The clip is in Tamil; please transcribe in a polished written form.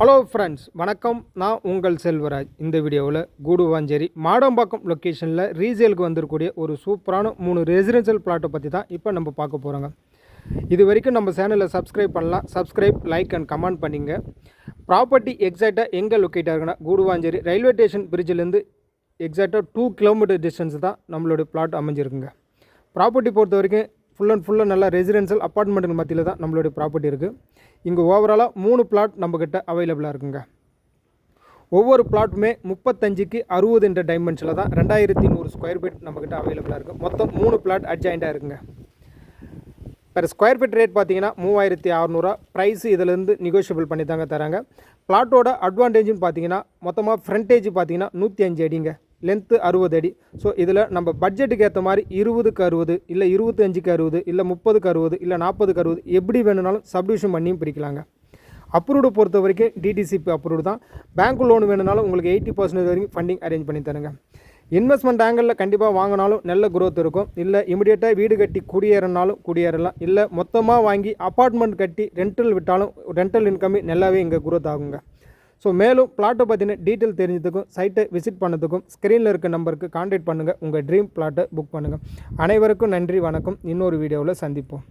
ஹலோ ஃப்ரெண்ட்ஸ், வணக்கம். நான் உங்கள் செல்வராஜ். இந்த வீடியோவில் கூடுவாஞ்சேரி மாடம்பாக்கம் லொக்கேஷனில் ரீசேலுக்கு வந்திருக்கக்கூடிய ஒரு சூப்பரான 3 ரெசிடென்ஷியல் பிளாட்டை பற்றி தான் இப்போ நம்ம பார்க்க போகிறோங்க. இது வரைக்கும் நம்ம சேனலை சப்ஸ்கிரைப் பண்ணலாம். சப்ஸ்கிரைப், லைக் அண்ட் கமெண்ட் பண்ணிங்க. ப்ராப்பர்ட்டி எக்ஸாக்டாக எங்கே லொக்கேட் ஆகுனா கூடுவாஞ்சேரி ரயில்வே ஸ்டேஷன் பிரிட்ஜிலேருந்து எக்ஸாக்டாக 2 கிலோமீட்டர் டிஸ்டன்ஸ் தான் நம்மளுடைய பிளாட் அமைஞ்சிருக்குங்க. ப்ராப்பர்ட்டி பொறுத்த வரைக்கும் ஃபுல்லாக நல்லா ரெசிடென்ஷியல் அப்பார்ட்மெண்ட்டுக்கு மத்தியில் தான் நம்மளுடைய ப்ராப்பர்ட்டி இருக்குது. இங்கே ஓவராலாக 3 பிளாட் நம்மக்கிட்ட அவைலபிளாக இருக்குங்க. ஒவ்வொரு பிளாட்டுமே 35க்கு 60 என்ற டைமென்ஷனில் தான் 2100 ஸ்கொயர் ஃபீட் நம்மக்கிட்ட அவைலபிளாக இருக்குது. மொத்தம் 3 பிளாட் அட்ஜாயிண்டாக இருக்குங்க. பெர் ஸ்கொயர் ஃபீட் ரேட் பார்த்தீங்கன்னா 3600. ப்ரைஸ் இதிலேருந்து நெகோஷியபிள் பண்ணி தாங்க தராங்க. பிளாட்டோட அட்வான்டேஜ்னு பார்த்தீங்கன்னா மொத்தமாக ஃப்ரண்டேஜ் பார்த்தீங்கன்னா 105 அடிங்க, லென்த்து 60 அடி. ஸோ இதில் நம்ம பட்ஜெட்டுக்கு ஏற்ற மாதிரி 20க்கு 60, இல்லை 25க்கு 60, இல்லை 30க்கு 60, இல்லை 40க்கு 60 எப்படி வேணும்னாலும் சப்டிவிஷன் பண்ணியும் பிரிக்கலாங்க. அப்ரூவ்டு பொறுத்த வரைக்கும் டிடிசிபி அப்ரூவ்டு தான். பேங்க் லோன் வேணுனாலும் உங்களுக்கு 80% வரைக்கும் ஃபண்டிங் அரேஞ்ச் பண்ணி தருங்க. இன்வெஸ்ட்மெண்ட் ஆங்கிளில் கண்டிப்பாக வாங்கினாலும் நல்ல குரோத் இருக்கும். இல்லை இமிடியேட்டாக வீடு கட்டி குடியேறினாலும் குடியேறலாம். இல்லை மொத்தமாக வாங்கி அப்பார்ட்மெண்ட் கட்டி ரெண்டல் விட்டாலும் ரெண்டல் இன்கம் நல்லாவே இங்கே குரோத் ஆகுங்க. ஸோ மேலும் பிளாட்டை பற்றின டீட்டெயில் தெரிஞ்சதுக்கும் சைட்டை விசிட் பண்ணதுக்கும் ஸ்க்ரீனில் இருக்க நம்பருக்கு கான்டாக்ட் பண்ணுங்கள். உங்கள் ட்ரீம் பிளாட்டை புக் பண்ணுங்கள். அனைவருக்கும் நன்றி, வணக்கம். இன்னொரு வீடியோவில் சந்திப்போம்.